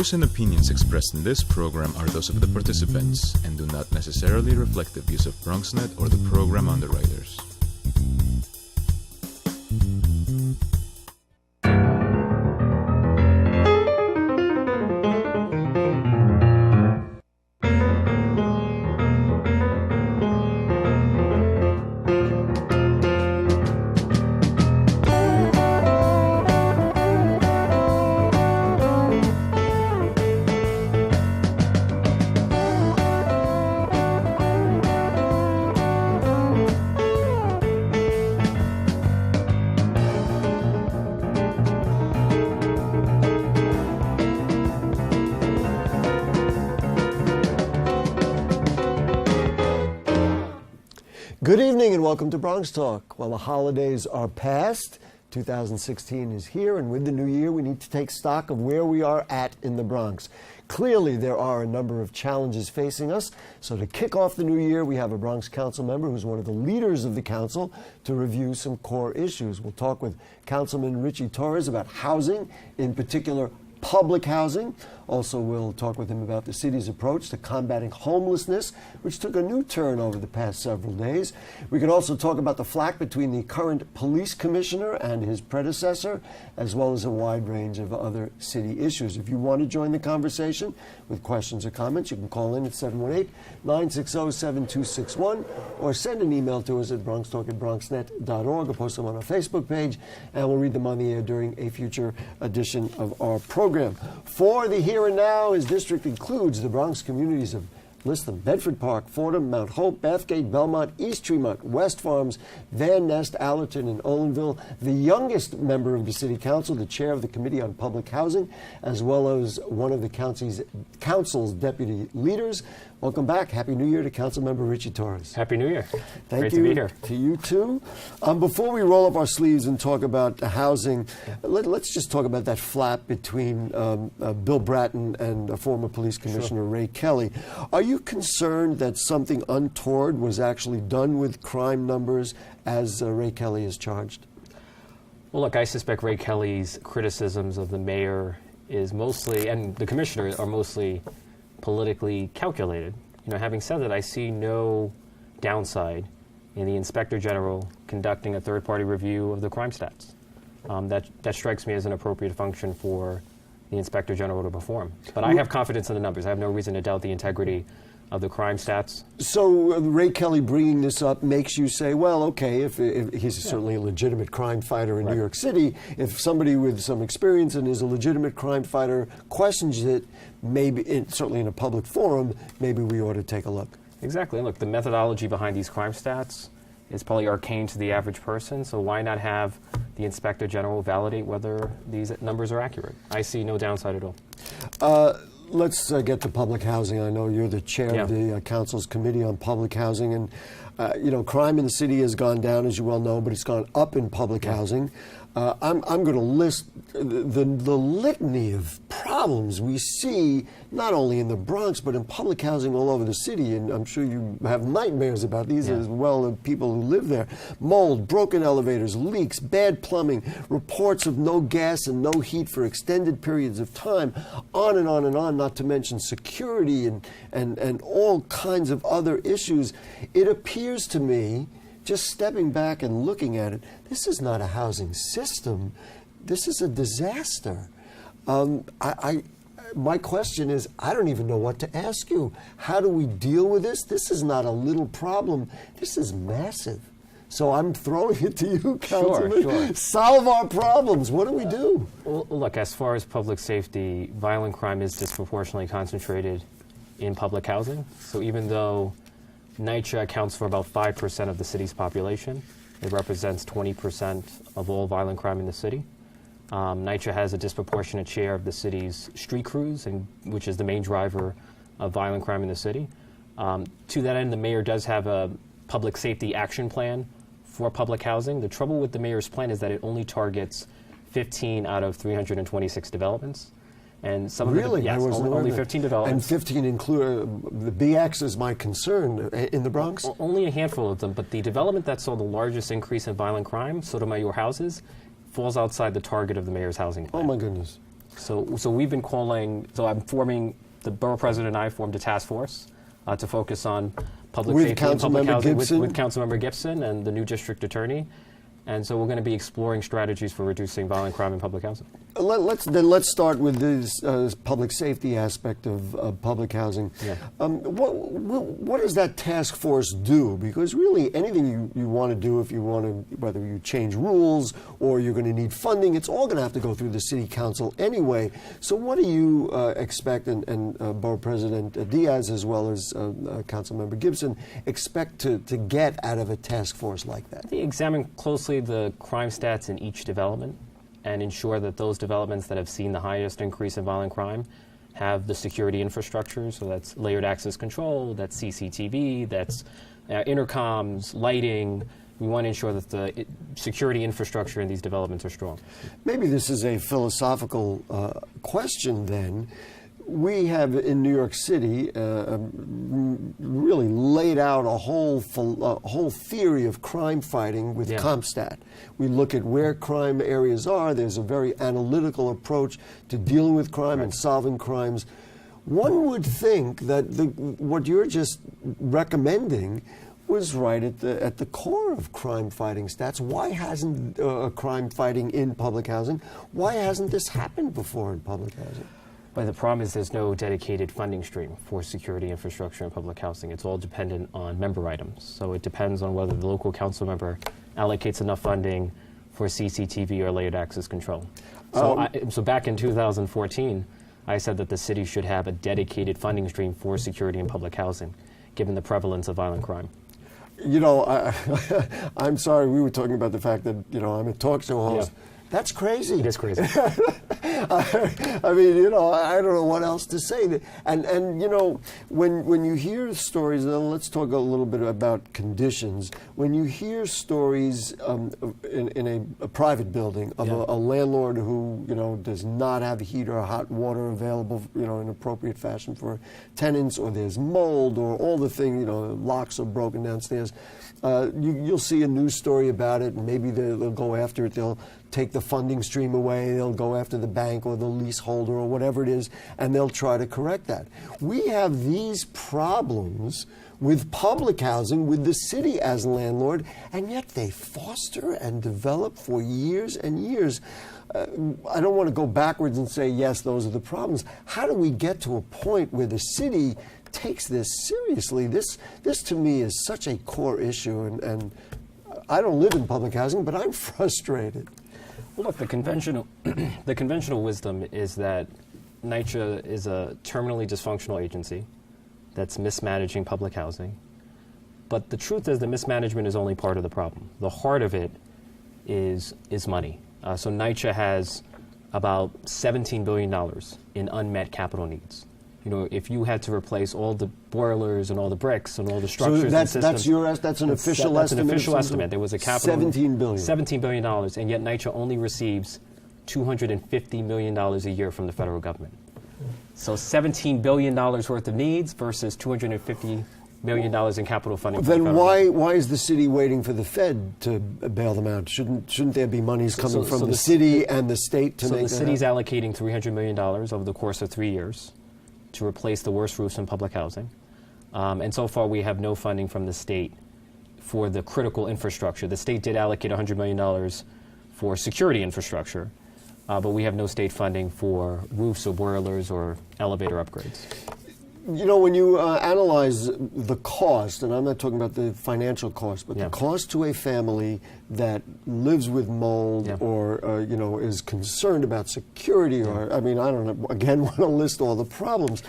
views and opinions expressed in this program are those of the participants and do not necessarily reflect the views of BronxNet or the program underwriters. Good evening and welcome to Bronxtalk. Well, the holidays are past. 2016 is here, and with the new year, we need to take stock of where we are at in the Bronx. Clearly, there are a number of challenges facing us. So to kick off the new year, we have a Bronx Council member who's one of the leaders of the council to review some core issues. We'll talk with Councilman Richie Torres about housing, in particular public housing. Also, we'll talk with him about the city's approach to combating homelessness, which took a new turn over the past several days. We can also talk about the flack between the current police commissioner and his predecessor, as well as a wide range of other city issues. If you want to join the conversation with questions or comments, you can call in at 718-960-7261 or send an email to us at bronxtalk@bronxnet.org or post them on our Facebook page, and we'll read them on the air during a future edition of our program. For the here and now, his district includes the Bronx communities of list them: Bedford Park, Fordham, Mount Hope, Bathgate, Belmont, East Tremont, West Farms, Van Nest, Allerton, and Olinville. The youngest member of the City Council, the chair of the Committee on Public Housing, as well as one of the council's deputy leaders. Welcome back. Happy New Year to Councilmember Richie Torres. Happy New Year. Thank you. Great to be here. To you, too. Before we roll up our sleeves and talk about housing, let's just talk about that flap between Bill Bratton and former police commissioner Ray Kelly. Are you concerned that something untoward was actually done with crime numbers as Ray Kelly is charged? Well, look, I suspect Ray Kelly's criticisms of the mayor is mostly, and the commissioner are mostly, politically calculated. Having said that, I see no downside in the Inspector General conducting a third-party review of the crime stats. That strikes me as an appropriate function for the Inspector General to perform. But I have confidence in the numbers. I have no reason to doubt the integrity of the crime stats. So Ray Kelly bringing this up makes you say, well, okay, if he's certainly a legitimate crime fighter in New York City, if somebody with some experience and is a legitimate crime fighter questions it, maybe, certainly in a public forum, maybe we ought to take a look. Exactly. And look, the methodology behind these crime stats is probably arcane to the average person, so why not have the Inspector General validate whether these numbers are accurate? I see no downside at all. Let's get to public housing. I know you're the chair of the Council's Committee on Public Housing, and crime in the city has gone down, as you well know, but it's gone up in public housing. I'm going to list the litany of problems we see not only in the Bronx but in public housing all over the city, and I'm sure you have nightmares about these as well as people who live there. Mold, broken elevators, leaks, bad plumbing, reports of no gas and no heat for extended periods of time, on and on and on, not to mention security and all kinds of other issues. It appears to me, just stepping back and looking at it, this is not a housing system. This is a disaster. My question is, I don't even know what to ask you. How do we deal with this? This is not a little problem. This is massive. So I'm throwing it to you, Councilman. Sure. Solve our problems. What do we do? Well, look, as far as public safety, violent crime is disproportionately concentrated in public housing. So even though NYCHA accounts for about 5% of the city's population, it represents 20% of all violent crime in the city. NYCHA has a disproportionate share of the city's street crews, which is the main driver of violent crime in the city. To that end, the mayor does have a public safety action plan for public housing. The trouble with the mayor's plan is that it only targets 15 out of 326 developments. And some of really? yes, only 15 developments. And 15 include, the BX is my concern in the Bronx? Only a handful of them, but the development that saw the largest increase in violent crime, Sotomayor Houses, falls outside the target of the mayor's housing plan. Oh my goodness. So we've been calling. So the borough president and I formed a task force to focus on public With safety and public Councilmember housing Gibson? with Councilmember Gibson and the new district attorney. And so we're going to be exploring strategies for reducing violent crime in public housing. Let's start with this public safety aspect of public housing. Yeah. What does that task force do? Because really, anything you want to do, if you want to, whether you change rules or you're going to need funding, it's all going to have to go through the city council anyway. So what do you expect, and Borough President Diaz as well as Councilmember Gibson expect to get out of a task force like that? They examine closely the crime stats in each development and ensure that those developments that have seen the highest increase in violent crime have the security infrastructure. So that's layered access control, that's CCTV, that's intercoms, lighting. We want to ensure that the security infrastructure in these developments are strong. Maybe this is a philosophical question then. We have in New York City really laid out a whole theory of crime fighting with CompStat. We look at where crime areas are. There's a very analytical approach to dealing with crime and solving crimes. One would think that what you're just recommending was right at the core of crime fighting stats. Why hasn't crime fighting in public housing? Why hasn't this happened before in public housing? But the problem is there's no dedicated funding stream for security infrastructure and public housing. It's all dependent on member items. So it depends on whether the local council member allocates enough funding for CCTV or layered access control. So back in 2014, I said that the city should have a dedicated funding stream for security and public housing, given the prevalence of violent crime. You know, I'm sorry, we were talking about the fact that, I'm a talk show host. Yeah. That's crazy. It is crazy. I mean, I don't know what else to say. And when you hear stories, and let's talk a little bit about conditions. When you hear stories in a private building of a landlord who, does not have heat or hot water available, in appropriate fashion for tenants, or there's mold, or all the things, locks are broken downstairs, you'll see a news story about it, and maybe they'll go after it. They'll take the funding stream away, they'll go after the bank or the leaseholder or whatever it is, and they'll try to correct that. We have these problems with public housing, with the city as landlord, and yet they foster and develop for years and years. I don't want to go backwards and say, yes, those are the problems. How do we get to a point where the city takes this seriously? This to me is such a core issue, and I don't live in public housing, but I'm frustrated. Well, look, the conventional wisdom is that NYCHA is a terminally dysfunctional agency that's mismanaging public housing. But the truth is that mismanagement is only part of the problem. The heart of it is money. So NYCHA has about $17 billion in unmet capital needs. If you had to replace all the boilers and all the bricks and all the structures and systems... That's an official estimate? That's an official estimate. There was a capital... $17 billion. $17 billion, and yet NYCHA only receives $250 million a year from the federal government. So $17 billion worth of needs versus $250 million in capital funding. Then why is the city waiting for the Fed to bail them out? Shouldn't there be monies coming from the city and the state to make that So the city's happen? allocating $300 million over the course of 3 years to replace the worst roofs in public housing. And so far, we have no funding from the state for the critical infrastructure. The state did allocate $100 million for security infrastructure, but we have no state funding for roofs or boilers or elevator upgrades. When you analyze the cost, and I'm not talking about the financial cost, but the cost to a family that lives with mold or, is concerned about security or, I don't know, again, want to list all the problems.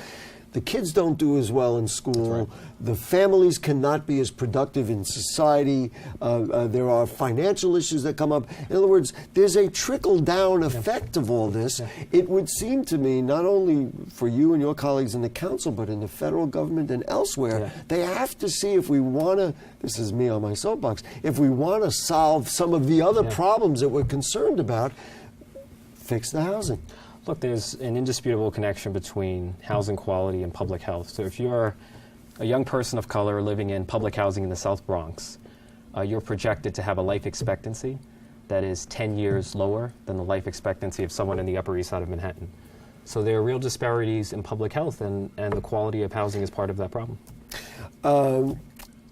The kids don't do as well in school. Right. The families cannot be as productive in society. There are financial issues that come up. In other words, there's a trickle-down effect of all this. It would seem to me, not only for you and your colleagues in the council, but in the federal government and elsewhere, they have to see if we want to, this is me on my soapbox, if we want to solve some of the other problems that we're concerned about, fix the housing. Look, there's an indisputable connection between housing quality and public health. So if you're a young person of color living in public housing in the South Bronx, you're projected to have a life expectancy that is 10 years lower than the life expectancy of someone in the Upper East Side of Manhattan. So there are real disparities in public health, and the quality of housing is part of that problem.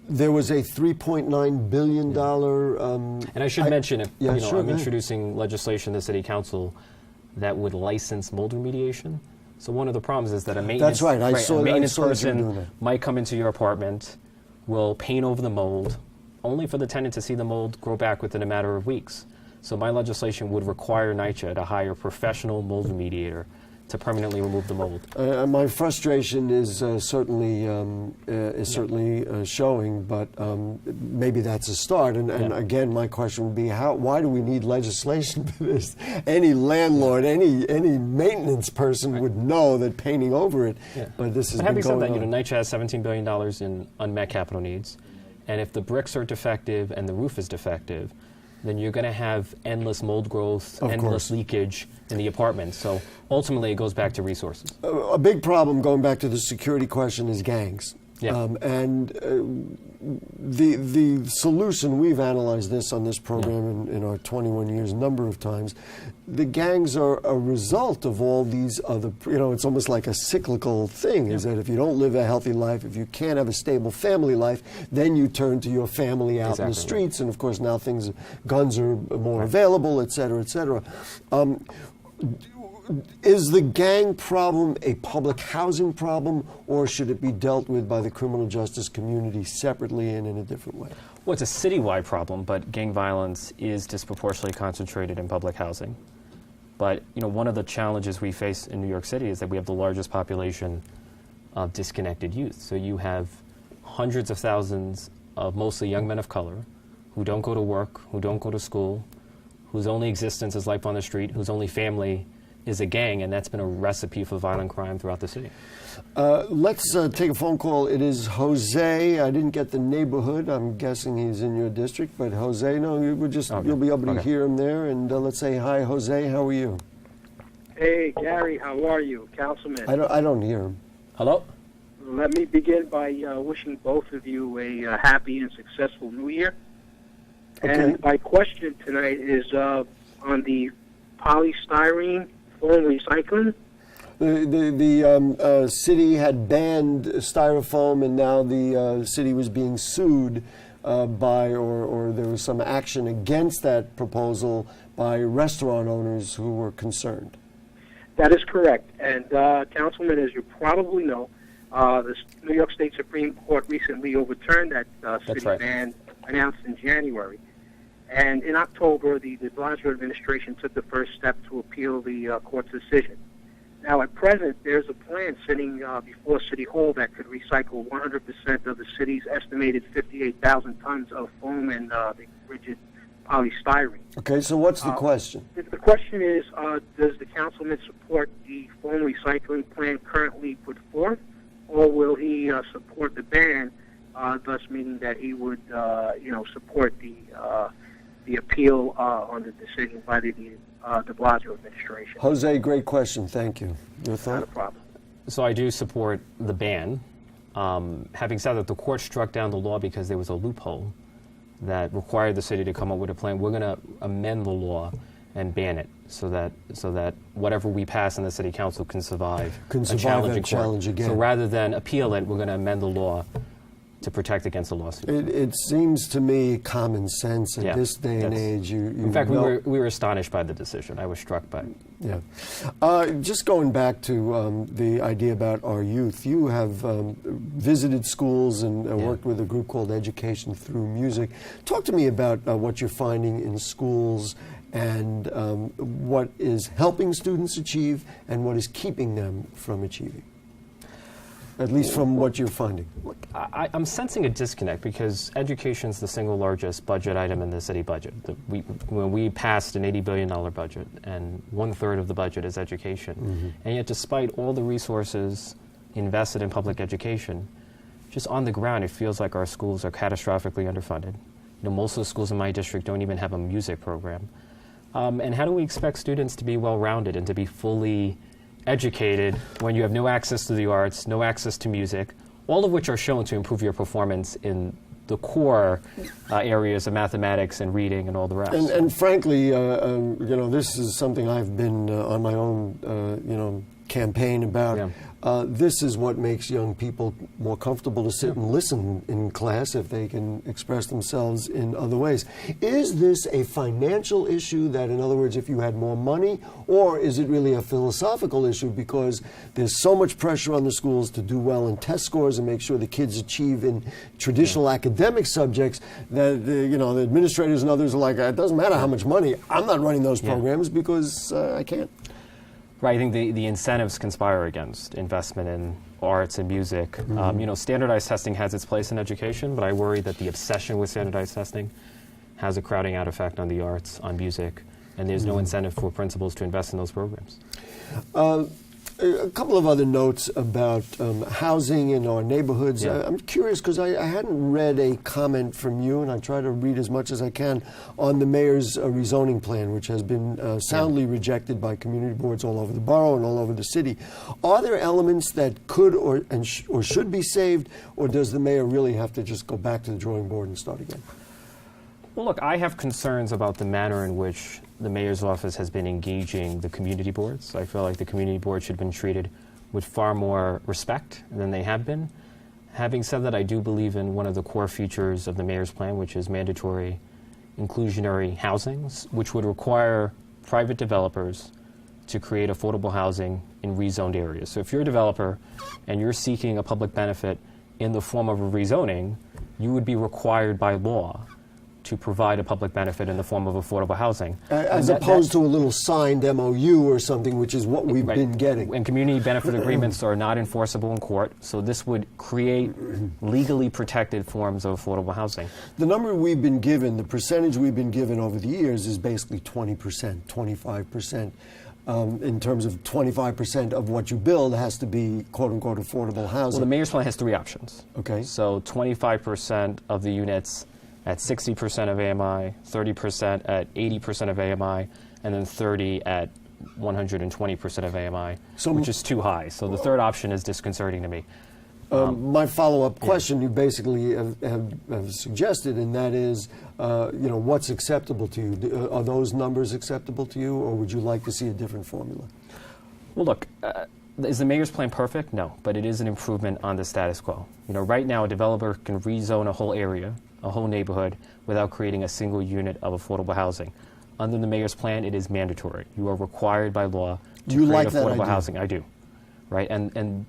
There was a $3.9 billion. And I should mention, sure, I'm go ahead. introducing legislation to the City Council that would license mold remediation. So one of the problems is that a maintenance, That's right. I saw a maintenance that you were doing person that. might come into your apartment, will paint over the mold, only for the tenant to see the mold grow back within a matter of weeks. So my legislation would require NYCHA to hire a professional mold remediator to permanently remove the mold. My frustration is certainly showing, but maybe that's a start. And again, my question would be, why do we need legislation for this? Any landlord, any maintenance person would know that painting over it. Yeah. But this has But been having said going that, on. NYCHA has $17 billion in unmet capital needs, and if the bricks are defective and the roof is defective, then you're going to have endless mold growth, Of endless course. leakage in the apartment. So ultimately, it goes back to resources. A big problem, going back to the security question, is gangs. Yeah. The solution, we've analyzed this on this program in our 21 years a number of times. The gangs are a result of all these other, it's almost like a cyclical thing, is that if you don't live a healthy life, if you can't have a stable family life, then you turn to your family out in the Exactly. streets, and of course now guns are more available, et cetera, et cetera. Is the gang problem a public housing problem, or should it be dealt with by the criminal justice community separately and in a different way? Well, it's a citywide problem, but gang violence is disproportionately concentrated in public housing. But one of the challenges we face in New York City is that we have the largest population of disconnected youth. So you have hundreds of thousands of mostly young men of color who don't go to work, who don't go to school, whose only existence is life on the street, whose only family is a gang, and that's been a recipe for violent crime throughout the city. Let's take a phone call. It is Jose. I didn't get the neighborhood. I'm guessing he's in your district, but Jose, no, you'll be able to hear him there. And let's say hi, Jose. How are you? Hey, Gary, how are you, Councilman? I don't hear him. Hello? Let me begin by wishing both of you a happy and successful New Year. Okay. And my question tonight is on the polystyrene foam recycling. The city had banned styrofoam, and now the city was being sued or there was some action against that proposal by restaurant owners who were concerned. That is correct. And, Councilman, as you probably know, the New York State Supreme Court recently overturned that city right. ban announced in January. And in October, the de Blasio administration took the first step to appeal the court's decision. Now, at present, there's a plan sitting before City Hall that could recycle 100% of the city's estimated 58,000 tons of foam and the rigid polystyrene. Okay, so what's the question? The question is, does the councilman support the foam recycling plan currently put forth, or will he support the ban, thus meaning that he would, support the appeal on the decision by the de Blasio administration? Jose, great question. Thank you. Your Not a thought? problem. So I do support the ban. Having said that, the court struck down the law because there was a loophole that required the city to come up with a plan. We're going to amend the law and ban it so that whatever we pass in the city council can survive a challenge in court. challenge again. So rather than appeal it, we're going to amend the law to protect against a lawsuit. It seems to me common sense at this day and age. In fact, we were astonished by the decision. I was struck by it. Yeah. Just going back to the idea about our youth, you have visited schools and worked with a group called Education Through Music. Talk to me about what you're finding in schools and what is helping students achieve and what is keeping them from achieving, at least from what you're finding. I'm sensing a disconnect because education is the single largest budget item in the city budget. When we passed an $80 billion budget, and 1/3 of the budget is education. And yet, despite all the resources invested in public education, just on the ground, it feels like our schools are catastrophically underfunded. Most of the schools in my district don't even have a music program. And how do we expect students to be well-rounded and to be fully educated when you have no access to the arts, no access to music, all of which are shown to improve your performance in the core areas of mathematics and reading and all the rest. And frankly, this is something I've been on my own, campaign about. Yeah. This is what makes young people more comfortable to sit and listen in class if they can express themselves in other ways. Is this a financial issue that, in other words, if you had more money, or is it really a philosophical issue because there's so much pressure on the schools to do well in test scores and make sure the kids achieve in traditional academic subjects that the administrators and others are like, it doesn't matter how much money, I'm not running those programs because I can't. Right, I think the incentives conspire against investment in arts and music. Standardized testing has its place in education, but I worry that the obsession with standardized testing has a crowding out effect on the arts, on music, and there's no incentive for principals to invest in those programs. A couple of other notes about housing in our neighborhoods. Yeah. I'm curious because I hadn't read a comment from you, and I try to read as much as I can, on the mayor's rezoning plan, which has been soundly rejected by community boards all over the borough and all over the city. Are there elements that could or should be saved, or does the mayor really have to just go back to the drawing board and start again? Well, look, I have concerns about the manner in which the mayor's office has been engaging the community boards. I feel like the community boards should have been treated with far more respect than they have been. Having said that, I do believe in one of the core features of the mayor's plan, which is mandatory inclusionary housings, which would require private developers to create affordable housing in rezoned areas. So if you're a developer and you're seeking a public benefit in the form of a rezoning, you would be required by law to provide a public benefit in the form of affordable housing. As opposed to a little signed MOU or something, which is what we've been getting. And community benefit agreements are not enforceable in court, so this would create legally protected forms of affordable housing. The number we've been given, the percentage we've been given over the years is basically 20%, 25%. In terms of 25% of what you build has to be quote-unquote affordable housing. Well, the mayor's plan has three options. Okay. So 25% of the units at 60% of AMI, 30% at 80% of AMI, and then 30 at 120% of AMI, which is too high. So the third option is disconcerting to me. My follow-up question you basically have suggested, and that is, what's acceptable to you? Are those numbers acceptable to you, or would you like to see a different formula? Well, look, is the mayor's plan perfect? No, but it is an improvement on the status quo. Right now, a developer can rezone a whole area, a whole neighborhood, without creating a single unit of affordable housing. Under the mayor's plan, it is mandatory. You are required by law to create affordable housing. I do, right? And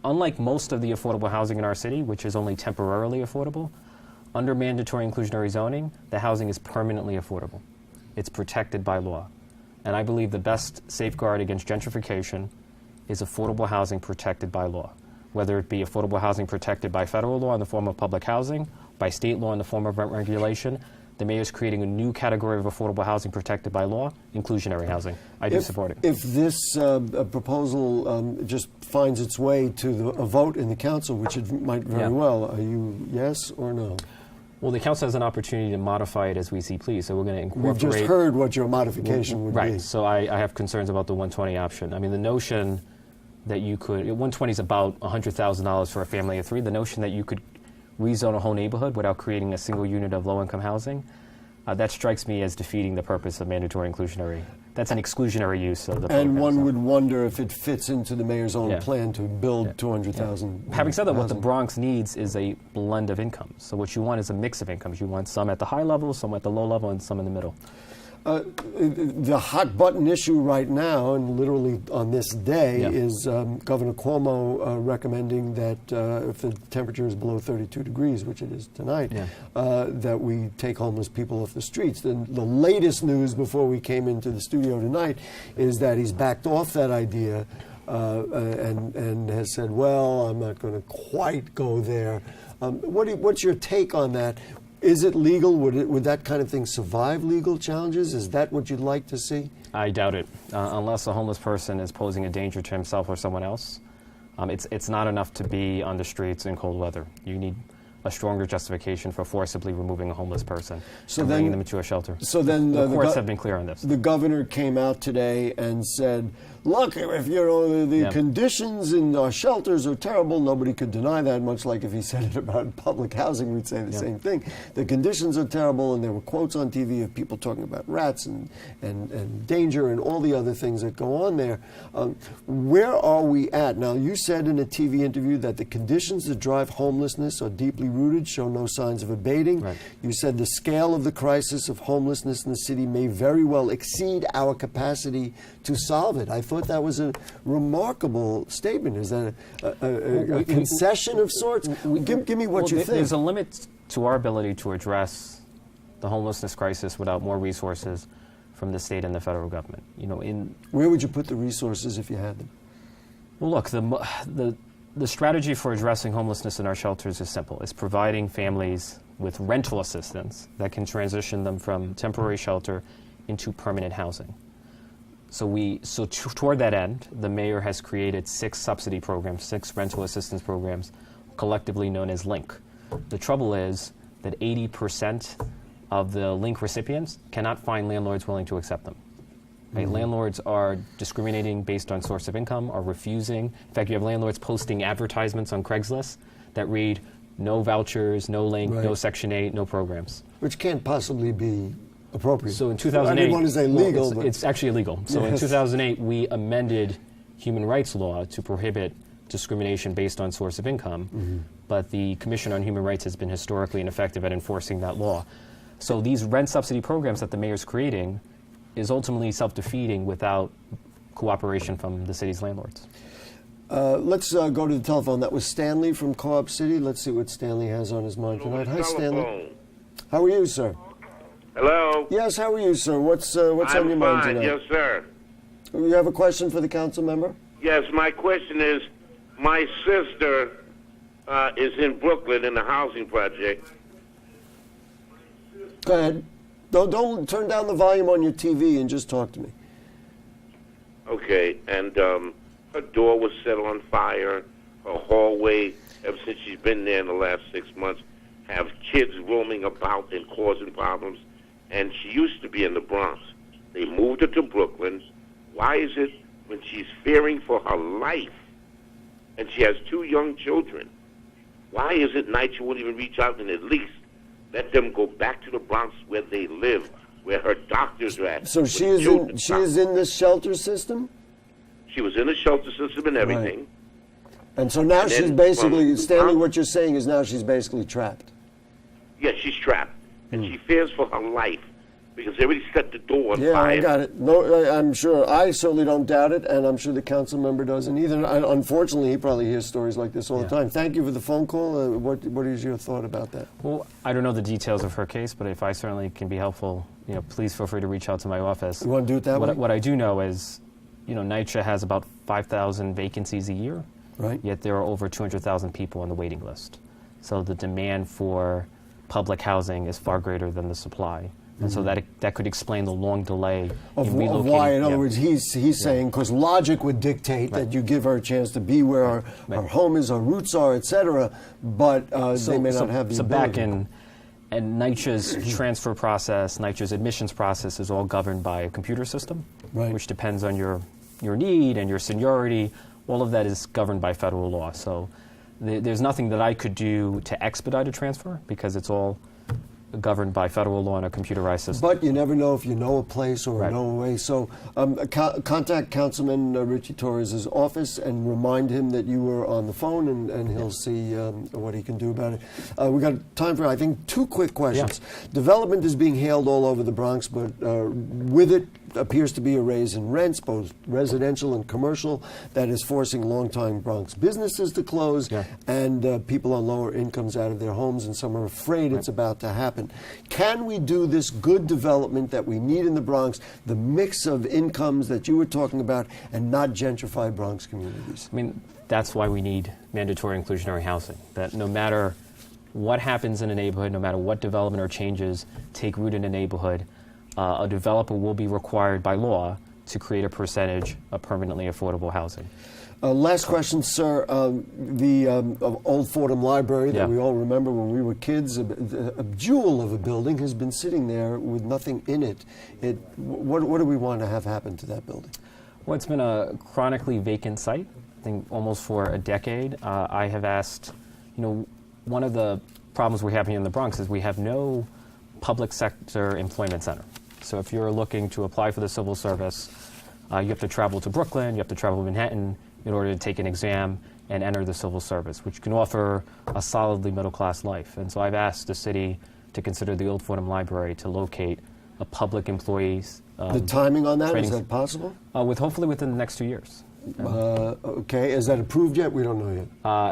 unlike most of the affordable housing in our city, which is only temporarily affordable, under mandatory inclusionary zoning, the housing is permanently affordable. It's protected by law. And I believe the best safeguard against gentrification is affordable housing protected by law, whether it be affordable housing protected by federal law in the form of public housing, by state law in the form of rent regulation. The mayor is creating a new category of affordable housing protected by law, inclusionary housing. I do support it. If this proposal just finds its way to a vote in the council, which it might very well, are you yes or no? Well, the council has an opportunity to modify it as we see please, so we're going to incorporate... We've just heard what your modification would be. Right, so I have concerns about the 120 option. I mean, the notion that you could... 120 is about $100,000 for a family of three. The notion that you could rezone a whole neighborhood without creating a single unit of low-income housing, that strikes me as defeating the purpose of mandatory inclusionary. That's an exclusionary use of the program. And one would wonder if it fits into the mayor's own plan to build 200,000. Having said that, what the Bronx needs is a blend of incomes. So what you want is a mix of incomes. You want some at the high level, some at the low level, and some in the middle. The hot button issue right now, and literally on this day, is Governor Cuomo recommending that if the temperature is below 32 degrees, which it is tonight, that we take homeless people off the streets. The latest news before we came into the studio tonight is that he's backed off that idea and has said, well, I'm not going to quite go there. What's your take on that? Is it legal? Would that kind of thing survive legal challenges? Is that what you'd like to see? I doubt it. Unless a homeless person is posing a danger to himself or someone else, it's not enough to be on the streets in cold weather. You need a stronger justification for forcibly removing a homeless person So and then- bringing them into a shelter. So then The courts have been clear on this. The governor came out today and said, look, if the Yeah. conditions in our shelters are terrible, nobody could deny that, much like if he said it about public housing, we'd say the Yeah. same thing. The conditions are terrible, and there were quotes on TV of people talking about rats and danger and all the other things that go on there. Where are we at? Now, you said in a TV interview that the conditions that drive homelessness are deeply rooted, show no signs of abating. Right. You said the scale of the crisis of homelessness in the city may very well exceed our capacity to solve it. I thought that was a remarkable statement. Is that a concession of sorts? Give me what you think. There's a limit to our ability to address the homelessness crisis without more resources from the state and the federal government. Where would you put the resources if you had them? Well, look, the strategy for addressing homelessness in our shelters is simple. It's providing families with rental assistance that can transition them from temporary shelter into permanent housing. Toward that end, the mayor has created 6 subsidy programs, 6 rental assistance programs, collectively known as LINK. The trouble is that 80% of the LINK recipients cannot find landlords willing to accept them. Right? Landlords are discriminating based on source of income, are refusing. In fact, you have landlords posting advertisements on Craigslist that read, no vouchers, no LINK, Right. no Section 8, no programs. Which can't possibly be appropriate. So in 2008, I didn't want to say legal, well, but it's actually illegal. So in Yes. 2008, we amended human rights law to prohibit discrimination based on source of income, but the Commission on Human Rights has been historically ineffective at enforcing that law. So these rent subsidy programs that the mayor's creating is ultimately self-defeating without cooperation from the city's landlords. Let's go to the telephone. That was Stanley from Co-op City. Let's see what Stanley has on his mind tonight. Hi, Stanley. How are you, sir? Hello. Yes, how are you, sir? What's on your mind tonight? Yes, sir. You have a question for the council member? Yes, my question is, my sister is in Brooklyn in the housing project. Go ahead. Don't turn down the volume on your TV and just talk to me. Okay, and her door was set on fire. Her hallway, ever since she's been there in the last 6 months, have kids roaming about and causing problems. And she used to be in the Bronx. They moved her to Brooklyn. Why is it when she's fearing for her life and she has 2 young children, why is it NYCHA won't even reach out and at least let them go back to the Bronx where they live, where her doctors are at? So she is in this shelter system? She was in the shelter system and everything. Right. And so now And she's then basically, from- Stanley, what you're saying is now she's basically trapped. Yes, she's trapped. And she fears for her life because they already set the door on Yeah, fire. I got it. No, I'm sure. I certainly don't doubt it, and I'm sure the council member doesn't either. Unfortunately, he probably hears stories like this all the time. Thank you for the phone call. What is your thought about that? Well, I don't know the details of her case, but if I certainly can be helpful, please feel free to reach out to my office. You want to do it that way? What I do know is, NYCHA has about 5,000 vacancies a year, Right. yet there are over 200,000 people on the waiting list. So the demand for public housing is far greater than the supply. And so that could explain the long delay Of in relocating. why, in other yeah. words, he's saying, because logic would dictate that you give her a chance to be where our home is, our roots are, etc., but they may not have the So ability. back in, and NYCHA's transfer process, NYCHA's admissions process is all governed by a computer system, Right. which depends on your need and your seniority. All of that is governed by federal law. So there's nothing that I could do to expedite a transfer because it's all governed by federal law and a computerized system. But you never know if you know a place or Right. know a way. So contact Councilman Richie Torres' office and remind him that you were on the phone, and he'll see what he can do about it. We got time for, I think, 2 quick questions. Development is being hailed all over the Bronx, but with it appears to be a raise in rents, both residential and commercial, that is forcing longtime Bronx businesses to close and people on lower incomes out of their homes, and some are afraid it's about to happen. Can we do this good development that we need in the Bronx, the mix of incomes that you were talking about, and not gentrify Bronx communities? I mean, that's why we need mandatory inclusionary housing, that no matter what happens in a neighborhood, no matter what development or changes take root in a neighborhood, a developer will be required by law to create a percentage of permanently affordable housing. Last question, sir. The old Fordham Library that Yeah. we all remember when we were kids, a jewel of a building, has been sitting there with nothing in it. What do we want to have happen to that building? Well, it's been a chronically vacant site, I think almost for a decade. I have asked, one of the problems we have here in the Bronx is we have no public sector employment center. So if you're looking to apply for the civil service, you have to travel to Brooklyn, you have to travel to Manhattan in order to take an exam and enter the civil service, which can offer a solidly middle-class life. And so I've asked the city to consider the Old Fordham Library to locate a public employees. The timing on that, is training- that possible? Hopefully within the next 2 years. Okay, is that approved yet? We don't know yet.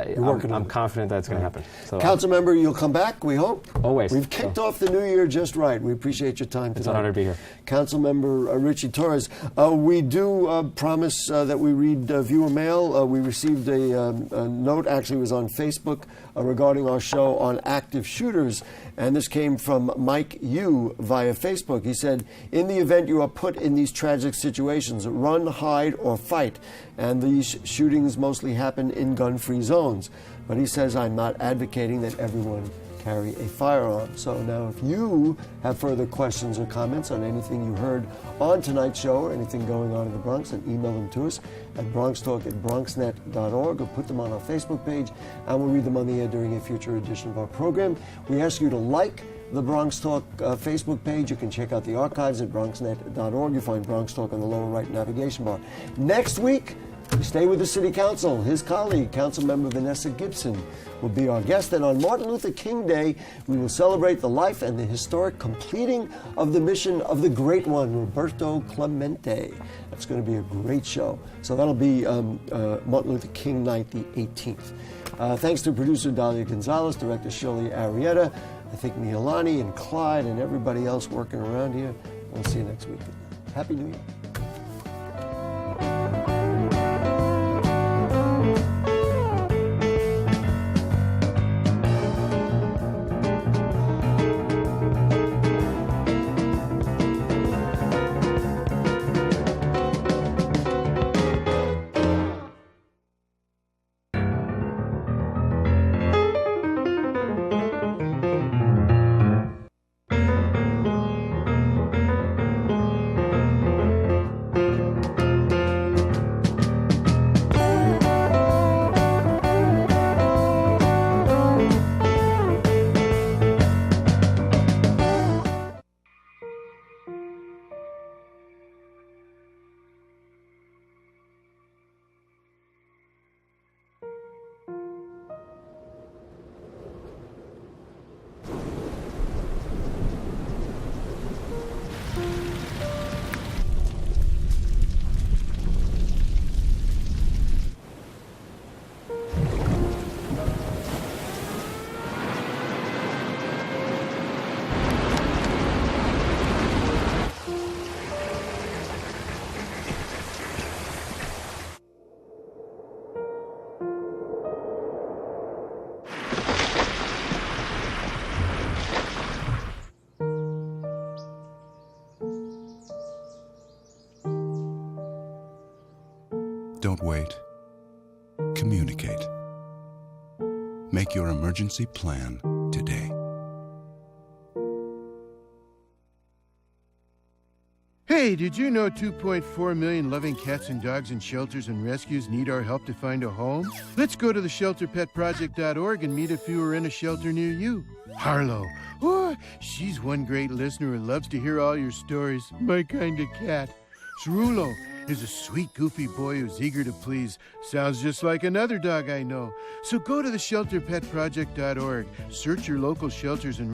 You're working on I'm it. confident that's going to happen. So, Councilmember, you'll come back, we hope? Always. We've kicked off the new year just right. We appreciate your time tonight. It's an honor to be here. Councilmember Richie Torres, we do promise that we read viewer mail. We received a note, actually it was on Facebook, regarding our show on active shooters, and this came from Mike Yu via Facebook. He said, in the event you are put in these tragic situations, run, hide, or fight. And these shootings mostly happen in gun-free zones. But he says, I'm not advocating that everyone carry a firearm. So now if you have further questions or comments on anything you heard on tonight's show or anything going on in the Bronx, then email them to us at bronxtalk@bronxnet.org or put them on our Facebook page, and we'll read them on the air during a future edition of our program. We ask you to like the Bronx Talk Facebook page. You can check out the archives at bronxnet.org. You'll find Bronx Talk on the lower right navigation bar. Next week, we stay with the City Council. His colleague, Councilmember Vanessa Gibson, will be our guest. And on Martin Luther King Day, we will celebrate the life and the historic completing of the mission of the great one, Roberto Clemente. That's going to be a great show. So that'll be Martin Luther King night, the 18th. Thanks to producer Dalia Gonzalez, director Shirley Arrieta, I think Mialani and Clyde and everybody else working around here. We'll see you next week. Happy New Year. Don't wait. Communicate. Make your emergency plan today. Hey, did you know 2.4 million loving cats and dogs in shelters and rescues need our help to find a home? Let's go to the shelterpetproject.org and meet if you are in a shelter near you. Harlow, oh, she's one great listener who loves to hear all your stories. My kind of cat. Cerulo is a sweet, goofy boy who's eager to please. Sounds just like another dog I know. So go to the shelterpetproject.org, search your local shelters and